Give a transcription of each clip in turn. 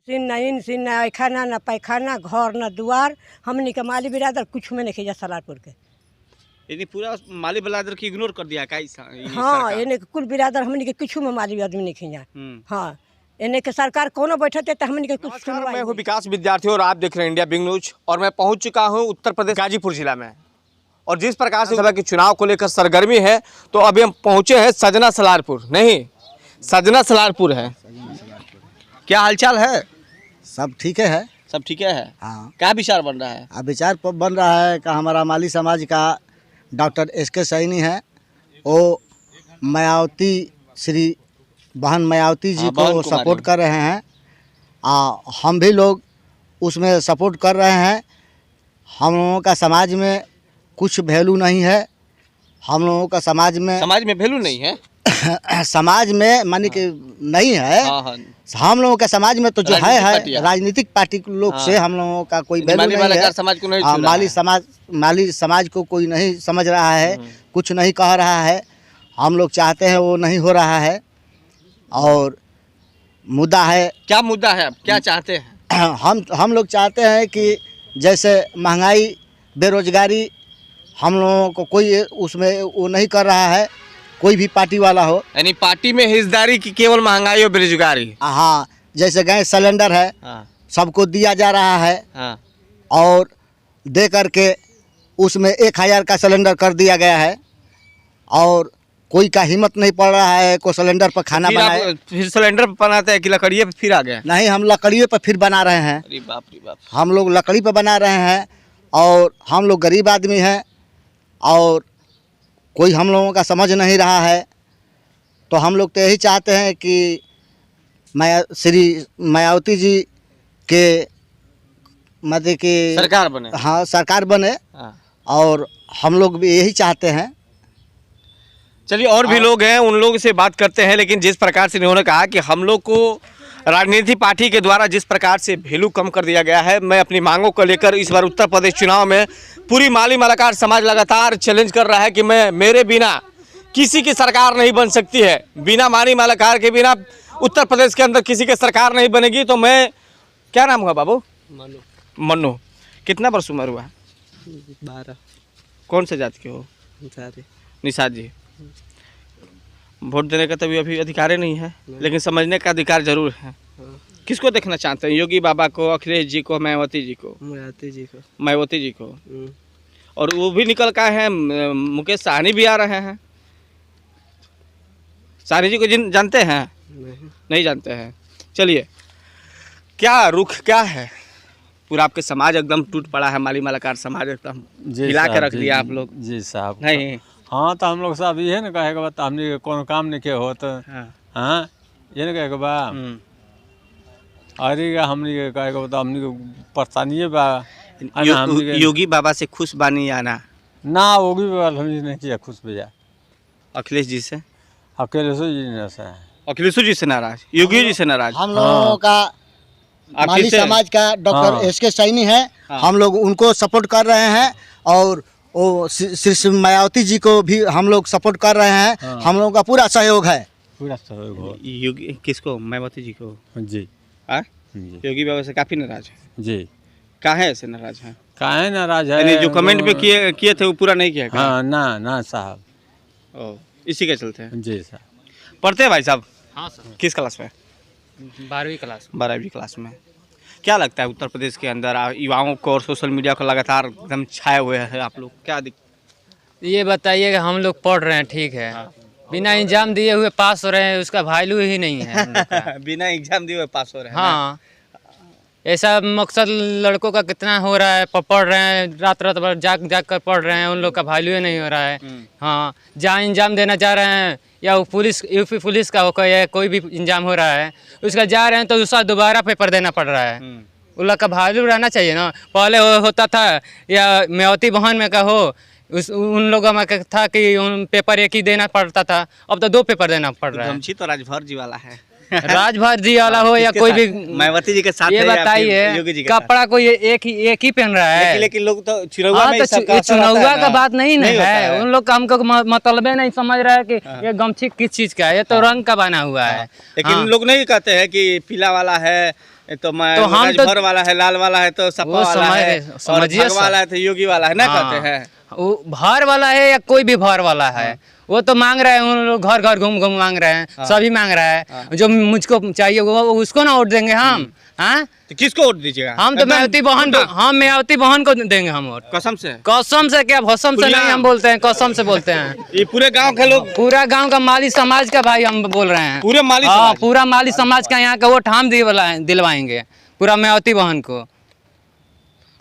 Scene न खाना न पैखाना घर न दुआर हमनी के माली बिरादर कुछ में नहीं सलारपुर के। यानी पूरा माली बिरादर की इग्नोर कर दिया का हाँ इन्हें कुल बिरादर हमनी के कुछ में माली आदमी नहीं खिंजा। हाँ इन्हें के सरकार कोनो बैठते तो हमनी के कुछ। मैं हूँ विकास विद्यार्थी और आप देख रहे हैं इंडिया बिग न्यूज और मैं पहुंच चुका हूँ उत्तर प्रदेश गाजीपुर जिला में। और जिस प्रकार से सभा के चुनाव को लेकर सरगर्मी है तो अभी हम पहुंचे हैं सजना सलारपुर, नहीं सजना सलारपुर है। क्या हालचाल है? सब ठीक है। सब ठीक है। हाँ क्या विचार बन रहा है? अब विचार बन रहा है कि हमारा माली समाज का डॉक्टर एस.के. सैनी है, वो मायावती श्री बहन मायावती जी को सपोर्ट कर रहे हैं। हम भी लोग उसमें सपोर्ट कर रहे हैं। हम लोगों का समाज में कुछ वैल्यू नहीं है। हम लोगों का समाज में वैल्यू नहीं है समाज में मानी कि नहीं है। हम लोगों का समाज में तो जो है राजनीतिक पार्टी लोग से हम लोगों का कोई वैल्यू नहीं है। समाज को नहीं माली समाज को कोई नहीं समझ रहा है, कुछ नहीं कह रहा है। हम लोग चाहते हैं वो नहीं हो रहा है। और मुद्दा है, क्या मुद्दा है? आप क्या चाहते हैं? हम लोग चाहते हैं कि जैसे महंगाई बेरोजगारी हम लोगों को कोई उसमें वो नहीं कर रहा है, कोई भी पार्टी वाला हो। यानी पार्टी में हिस्सेदारी की केवल महंगाई और बेरोजगारी। हाँ जैसे गैस सिलेंडर है सबको दिया जा रहा है और दे करके उसमें 1000 का सिलेंडर कर दिया गया है और कोई का हिम्मत नहीं पड़ रहा है को सिलेंडर पर खाना बनाए। फिर सिलेंडर पर बनाते हैं कि लकड़िए पर फिर आ गए? नहीं, हम लकड़ियों पर फिर बना रहे हैं। अरे बाप रे बाप। हम लोग लकड़ी पर बना रहे हैं और हम लोग गरीब आदमी हैं और कोई हम लोगों का समझ नहीं रहा है। तो हम लोग तो यही चाहते हैं कि श्री मायावती जी के मतलब कि सरकार बने। हाँ सरकार बने और हम लोग भी यही चाहते हैं। चलिए और भी लोग हैं, उन लोगों से बात करते हैं। लेकिन जिस प्रकार से इन्होंने कहा कि हम लोग को राजनीतिक पार्टी के द्वारा जिस प्रकार से वैल्यू कम कर दिया गया है, मैं अपनी मांगों को लेकर इस बार उत्तर प्रदेश चुनाव में पूरी माली मलाकार समाज लगातार चैलेंज कर रहा है कि मेरे बिना किसी की सरकार नहीं बन सकती है। बिना माली मलाकार के बिना उत्तर प्रदेश के अंदर किसी की सरकार नहीं बनेगी। तो मैं, क्या नाम हुआ बाबू? मनु। कितना वर्ष उम्र हुआ? 12। कौन से जात के हो? निषाद जी। वोट देने का तो अभी अधिकार ही नहीं है, लेकिन समझने का अधिकार जरूर है। किसको देखना चाहते हैं? योगी बाबा को, अखिलेश जी को, मायावती जी को? मायावती जी को। और वो भी निकल का है, मुकेश सहनी भी आ रहे हैं। सहनी जी को जानते हैं? नहीं जानते हैं। चलिए, क्या रुख क्या है? पूरा आपके समाज एकदम टूट पड़ा है, माली मलाकार समाज एकदम हिला के रख दिया आप लोग। जी साहब। नहीं हाँ तो हम लोग साहब ये ना कहे बा हमने कौन काम नहीं के हो तो हाँ ये ना कहे बा अरे हमने कहे बता हमने परेशानी बा। योगी बाबा से खुश बानी या ना? ना योगी बाबा हमने नहीं किया खुश भैया। अखिलेश जी से? अखिलेश जी से। अखिलेश जी से नाराज, योगी जी से नाराज। हम लोगों का माली समाज का डॉक्टर एस.के. सैनी है। हम लोग उनको सपोर्ट कर रहे हैं और वो श्री मायावती जी को भी हम लोग सपोर्ट कर रहे हैं। हम लोगों का पूरा सहयोग है। पूरा सहयोग हो। योगी किसको? मायावती जी को? जी। योगी बाबा से काफी नाराज है जी। काहे से नाराज है? काहे नाराज है? जो कमेंट में किए थे वो पूरा नहीं किया? हाँ ना साहब। इसी के चलते हैं। जी साहब। पढ़ते हैं भाई साहब? हाँ सर। किस क्लास में? 12वीं क्लास। 12वीं क्लास में। क्या लगता है उत्तर प्रदेश के अंदर युवाओं को और सोशल मीडिया को लगातार एकदम छाए हुए हैं आप लोग, क्या ये बताइए कि हम लोग पढ़ रहे हैं, ठीक है, बिना एग्जाम दिए हुए पास हो रहे हैं, उसका वैल्यू ही नहीं है हम लोग का। बिना एग्जाम दिए हुए पास हो रहे हैं? हाँ ऐसा मकसद लड़कों का कितना हो रहा है, पढ़ रहे हैं रात भर जाग कर पढ़ रहे हैं, उन लोग का वैल्यू ही नहीं हो रहा है। हाँ जहाँ एग्जाम देना चाह रहे हैं या वो पुलिस यूपी पुलिस का हो या कोई भी एग्जाम हो रहा है उसका जा रहे हैं तो उसका दोबारा पेपर देना पड़ रहा है। उन लोग का वैल्यू रहना चाहिए ना। पहले होता था या मायावती बहन में का हो उन लोगों में था कि उन पेपर एक ही देना पड़ता था, अब तो 2 पेपर देना पड़ रहा है। तो राजभर जी वाला है राजभर जी वाला हो या कोई भी मायावती जी के साथ ये बताइए कपड़ा कोई एक ही पहन रहा है। लेकिन लोग तो चुनाव का बात नहीं है, उन लोग का हमको मतलब नहीं समझ रहा है कि ये गमछी किस चीज का है, ये तो रंग का बना हुआ है। लेकिन लोग नहीं कहते हैं कि पीला वाला है तो मैं तो हम तो- भर वाला है, लाल वाला है तो सपा वो वाला है, और समझिए भग वाला है तो योगी वाला है ना, कहते हैं। वो भर वाला है या कोई भी भर वाला है, वो तो मांग रहे हैं, उन लोग घर घर घूम घूम मांग रहे हैं, सभी मांग रहा है। जो मुझको चाहिए वो उसको ना वोट देंगे हम। हाँ, तो किसको वोट दीजिएगा? हम तो मायावती बहन को, हम मायावती बहन को देंगे हम वोट। कसम से? कसम से क्या, भसम से नहीं हम बोलते हैं, कसम से बोलते हैं। ये पूरे गांव के लोग, पूरा गांव का माली समाज का भाई हम बोल रहे हैं। पूरे माली हाँ, समाज? पूरा माली समाज का यहाँ का वोट हम दिलवाएंगे पूरा मायावती बहन को।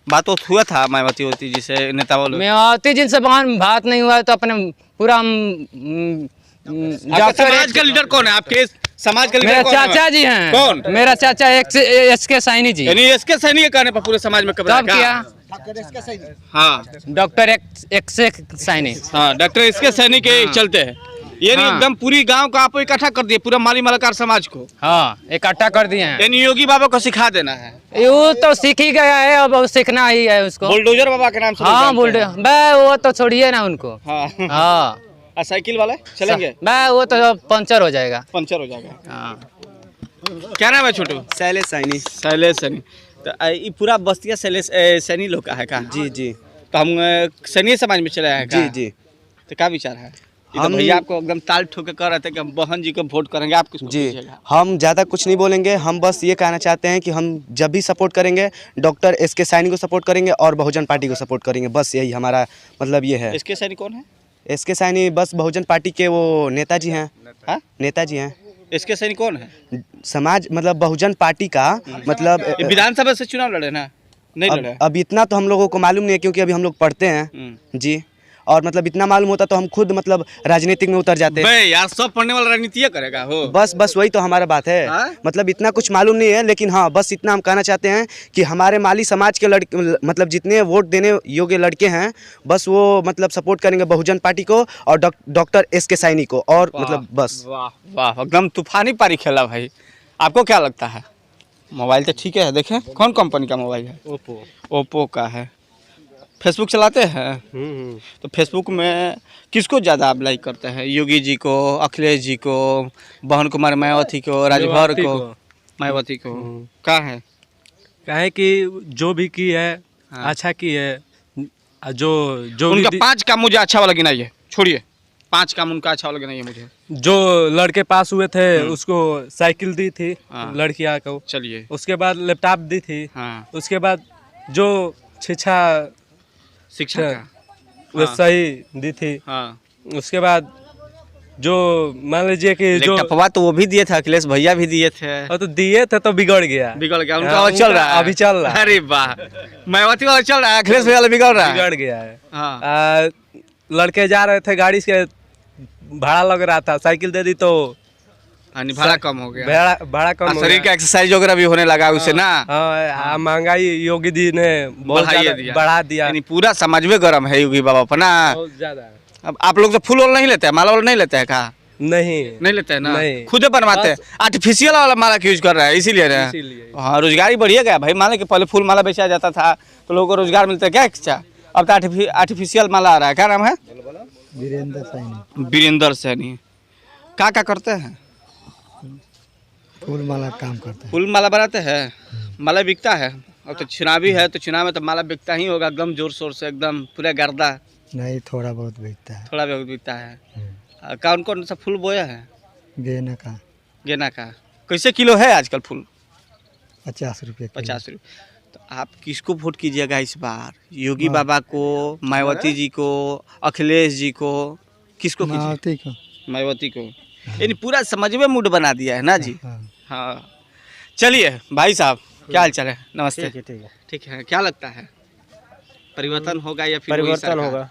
बात तो हुआ था मायावती होती जिसे नेता बोलो, मायावती जिनसे बहन बात नहीं हुआ है, तो अपने पूरा आपके समाज का लीडर कौन है? आपके समाज का लीडर मेरा कौन है? चाचा जी हैं। कौन? मेरा चाचा SK सैनी जी। यानी इसके सैनी के कहने पर पूरे समाज में कब्जा तब क्या? हाँ डॉक्टर SK सैनी। हाँ, डॉक्टर इसके सैनी के चलते हैं। यानी हाँ। एकदम पूरी गांव को आप इकट्ठा कर दिए, पूरा माली मलकार समाज को। हाँ, इकट्ठा कर दिए हैं। यानी योगी बाबा को सिखा देना है। वो तो सीख ही गया है, अब वो सीखना ही है उसको। बुलडोजर बाबा के नाम से लोग हाँ, जानते हैं। वो तो छोड़िए ना उनको। हाँ हाँ, और साइकिल वाले चलेंगे? वो तो पंचर हो जाएगा। पंचर हो जाएगा। हाँ। क्या नाम है छोटू? शैलेश सैनी। शैलेश सैनी। तो ये पूरा बस्तिया शैलेश सैनी लोग का है का? जी जी तो हम सैनी समाज में चले आए जी जी। तो क्या विचार है? ये तो हम- भैया आपको एकदम ताल ठोक के कह रहे थे कि हम बहन जी को वोट करेंगे, आप किसको जी दीजिएगा? हम ज़्यादा कुछ नहीं बोलेंगे, हम बस ये कहना चाहते हैं कि हम जब भी सपोर्ट करेंगे डॉक्टर SK सैनी को सपोर्ट करेंगे और बहुजन पार्टी को सपोर्ट करेंगे, बस यही हमारा मतलब ये है। इसके सैनी कौन है? SK सैनी बस बहुजन पार्टी के वो नेताजी हैं। हाँ? नेताजी हैं। इसके सैनी कौन है? समाज मतलब बहुजन पार्टी का मतलब ये विधानसभा से चुनाव लड़े ना? नहीं लड़े? अब इतना तो हम लोगों को मालूम नहीं है क्योंकि अभी हम लोग पढ़ते हैं जी, और मतलब इतना मालूम होता तो हम खुद मतलब राजनीतिक में उतर जाते। बे यार, सब पढ़ने वाला राजनीति करेगा हो। बस वही तो हमारा बात है। हाँ? मतलब इतना कुछ मालूम नहीं है, लेकिन हाँ बस इतना हम कहना चाहते हैं कि हमारे माली समाज के लड़के मतलब जितने वोट देने योग्य लड़के हैं बस वो मतलब सपोर्ट करेंगे बहुजन पार्टी को और डॉक्टर SK सैनी को, और मतलब बस। वाह वाह, एकदम तूफानी पारी खेला भाई। आपको क्या लगता है? मोबाइल तो ठीक है, देखें कौन कंपनी का मोबाइल है? ओप्पो का है। फेसबुक चलाते हैं? तो फेसबुक में किसको ज़्यादा आप लाइक करते हैं? योगी जी को, अखिलेश जी को, बहन कुमार मायावती को, राजभर को? मायावती को। क्या है? कहे कि जो भी की है अच्छा की है, जो उनका 5 काम मुझे अच्छा वाला गिनाइए, छोड़िए 5 काम उनका अच्छा वाला गिनाइए मुझे। जो लड़के पास हुए थे उसको साइकिल दी थी हाँ। लड़कियां को, चलिए। उसके बाद लैपटॉप दी थी, हाँ, उसके बाद जो शिक्षा शिक्षा का। वो हाँ। सही दी थी, हाँ, उसके बाद जो मान लीजिए कि जो लैपटॉप तो वो भी दिए थे, अखिलेश भैया भी दिए थे। और तो दिए थे तो बिगड़ गया, बिगड़ गया उनका, हाँ, और चल उनका रहा है अभी चल रहा है। अरे वाह, मायावती वाला चल रहा है, अखिलेश भैया वाला बिगड़ रहा है। बिगड़ गया है। हाँ। लड़के जा रहे थे, गाड़ी से भाड़ा लग रहा था, साइकिल दे दी तो यानी भाड़ा कम हो गया, भाड़ा कम हो शरीर गया। का एक्सरसाइज वगैरह भी होने लगा उससे ना। हाँ, महंगाई योगी जी ने बहुत बढ़ाइए ज्यादा दिया। बढ़ा दिया, यानी पूरा समाज में गर्म है योगी बाबा पर ना। बहुत ज्यादा। अब आप लोग तो फूल वाला नहीं लेते हैं, माला वाला नहीं लेते हैं? कहा नहीं लेते हैं ना, नहीं। खुद बनवाते हैं। आर्टिफिशियल वाला माला यूज कर रहा है इसीलिए ना। हाँ, रोजगारी बढ़िया गया भाई। माला के पहले फूल माला बेचा जाता था तो लोगों को रोजगार मिलता है क्या? अच्छा, अब तो आर्टिफिशियल माला आ रहा है। क्या नाम है? वीरेंद्र सैनी। क्या करते हैं? फूल माला काम करते हैं। फूल माला बनाते हैं, माला बिकता है। अब तो चुनावी है तो चुनाव में तो माला बिकता ही होगा एकदम जोर शोर से, एकदम पूरा गर्दा। नहीं, थोड़ा बहुत बिकता है। थोड़ा बहुत बिकता है। कौन कौन सा फूल बोया है? गेना का गेना का। कैसे किलो है आजकल फूल? 50 रुपये। 50 रुपये। तो आप किसको वोट कीजिएगा इस बार? योगी बाबा को, मायावती जी को, अखिलेश जी को? किसको कीजिए? मायावती को। मायावती को। यानी पूरा समझ में मूड बना दिया है ना जी। हाँ। हाँ, चलिए भाई साहब, क्या हाल चाल है? नमस्ते। ठीक है। ठीक है, क्या लगता है परिवर्तन होगा या फिर वही परिवर्तन सरकार? होगा,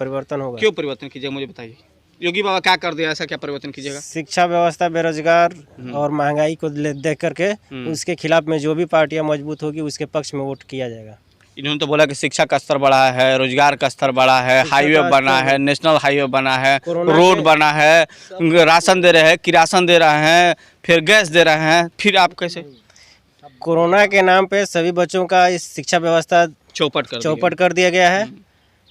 परिवर्तन होगा। क्यों परिवर्तन कीजिएगा मुझे बताइए। योगी बाबा क्या कर दिया, ऐसा क्या परिवर्तन कीजिएगा? शिक्षा व्यवस्था, बेरोजगार और महंगाई को देख करके उसके खिलाफ में जो भी पार्टियां मजबूत होगी उसके पक्ष में वोट किया जाएगा। इन्होंने तो बोला कि शिक्षा का स्तर बढ़ा है, रोजगार का स्तर बढ़ा है, हाईवे बना है, नेशनल हाईवे बना है, रोड बना है, राशन दे रहे हैं, किरासन दे रहे हैं, फिर गैस दे रहे हैं। फिर आप कैसे? कोरोना के नाम पे सभी बच्चों का इस शिक्षा व्यवस्था चौपट कर दिया गया है।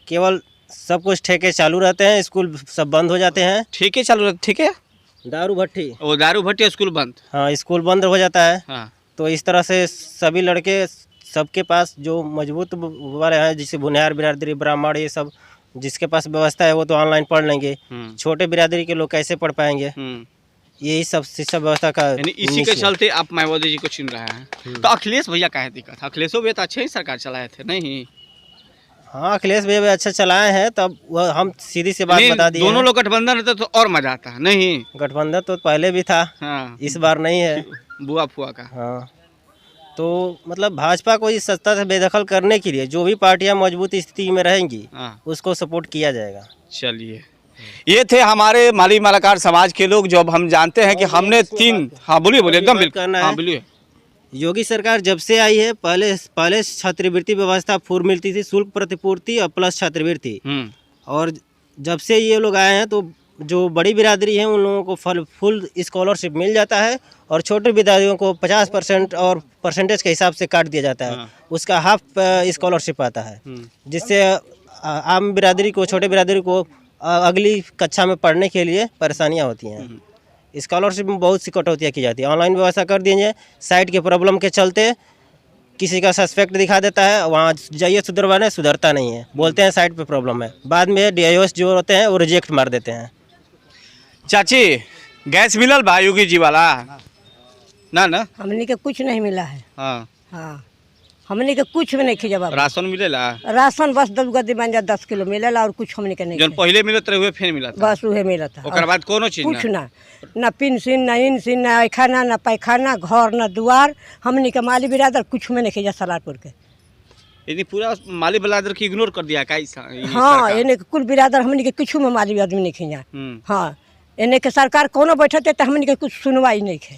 केवल सब कुछ ठेके चालू रहते हैं, स्कूल सब बंद हो जाते हैं। ठीक है, चालू ठीक है। दारू भट्टी, वो दारू भट्टी, स्कूल बंद। हाँ, स्कूल बंद हो जाता है। हाँ। तो इस तरह से सभी लड़के सबके पास जो मजबूत वाले हैं, जैसे भुनियार बिरादरी, ब्राह्मण, ये सब जिसके पास व्यवस्था है वो तो ऑनलाइन पढ़ लेंगे। छोटे बिरादरी के लोग कैसे पढ़ पाएंगे? यही सब शिक्षा व्यवस्था का यानी इसी के चलते आप मायावती जी को चुन रहे हैं। तो अखिलेश भैया का है दिक्कत? अखिलेश भैया तो अच्छे ही सरकार चलाए थे नहीं? हाँ, अखिलेश भैया भी अच्छा चलाए हैं, तब वह हम सीधी सी बात बता दिए। दोनों लोग गठबंधन रहते तो और मजा आता है नहीं? गठबंधन तो पहले भी था। हाँ, इस बार नहीं है। बुआ फुआ का। हाँ, तो मतलब भाजपा को इस सत्ता से बेदखल करने के लिए जो भी पार्टियां मजबूत स्थिति में रहेंगी उसको सपोर्ट किया जाएगा। चलिए, ये थे हमारे माली मलाकार समाज के लोग, जो अब हम जानते हैं कि हमने 3। हाँ बोलिए बोलिए, एकदम बिल्कुल। हाँ बोलिए। योगी सरकार जब से आई है, पहले छात्रवृत्ति व्यवस्था पूर्व मिलती थी, शुल्क प्रतिपूर्ति और प्लस छात्रवृत्ति। और जब से ये लोग आए हैं तो जो बड़ी बिरादरी है उन लोगों को फुल स्कॉलरशिप मिल जाता है, और छोटे बिरादरियों को 50% और परसेंटेज के हिसाब से काट दिया जाता है। उसका हाफ स्कॉलरशिप आता है, जिससे आम बिरादरी को, छोटे बिरादरी को अगली कक्षा में पढ़ने के लिए परेशानियां होती हैं। स्कॉलरशिप में बहुत सी कटौतियाँ की जाती है। ऑनलाइन व्यवस्था कर दीजिए, साइट के प्रॉब्लम के चलते किसी का सस्पेक्ट दिखा देता है, वहाँ जाइए सुधरवाने, सुधरता नहीं है, बोलते हैं साइट पे प्रॉब्लम है, बाद में DIOS जो होते हैं वो रिजेक्ट मार देते हैं। चाची, गैस मिलल बा योगी जी वाला? ना हमने के कुछ नहीं मिला है। हाँ, हमने के कुछ भी नहीं खे जवाब। राशन मिलेला? राशन बस 10 गद्दी बन जा 10 किलो मिलेला, और कुछ हमने के नहीं। जन पहले मिलत रहे हुए फिर मिला था? बस उहे मिला था। ओकर बाद कोनो चीज कुछ ना पेंशन, ना इंसिन, ना खाना, ना पैखाना, घर, ना दुआर। हमने के माली बिरादर कुछ में नहीं खेजा सलारपुर के। यानी पूरा माली बिरादर की इग्नोर कर दिया का? हाँ, इन्हें कुल बिरादर हमने के कुछ में माली आदमी नहीं खेजा। हाँ, इन्हें के सरकार कोनो बैठते तो हमने के कुछ सुनवाई नहीं खे।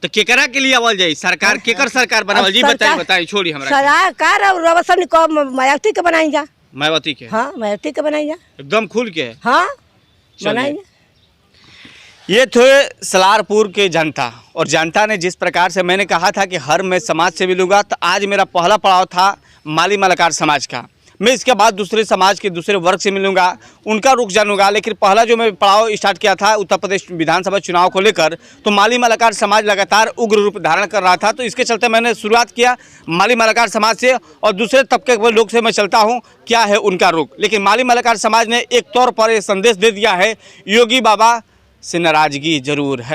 तो केकरा के लिए आवल जाई सरकार? केकर सरकार बनावल जी? बताई छोड़ी हमरा। सरकार और रवसन को मायावती के बनाई जा। मायावती के? हाँ, मायावती के बनाई जा, एकदम खुल के। हाँ, बनाई जा। ये थे सलारपुर के जनता, और जनता ने जिस प्रकार से, मैंने कहा था कि हर मैं समाज से मिलूंगा, तो आज मेरा पहला पड़ाव था माली मलाकार समाज का। मैं इसके बाद दूसरे समाज के दूसरे वर्ग से मिलूंगा, उनका रुख जानूंगा, लेकिन पहला जो मैं पड़ाव स्टार्ट किया था उत्तर प्रदेश विधानसभा चुनाव को लेकर, तो माली मलाकार समाज लगातार उग्र रूप धारण कर रहा था। तो इसके चलते मैंने शुरुआत किया माली मलाकार समाज से, और दूसरे तबके के लोग से मैं चलता हूं क्या है उनका रुख। लेकिन माली मलाकार समाज ने एक तौर पर यह संदेश दे दिया है, योगी बाबा से नाराजगी जरूर है।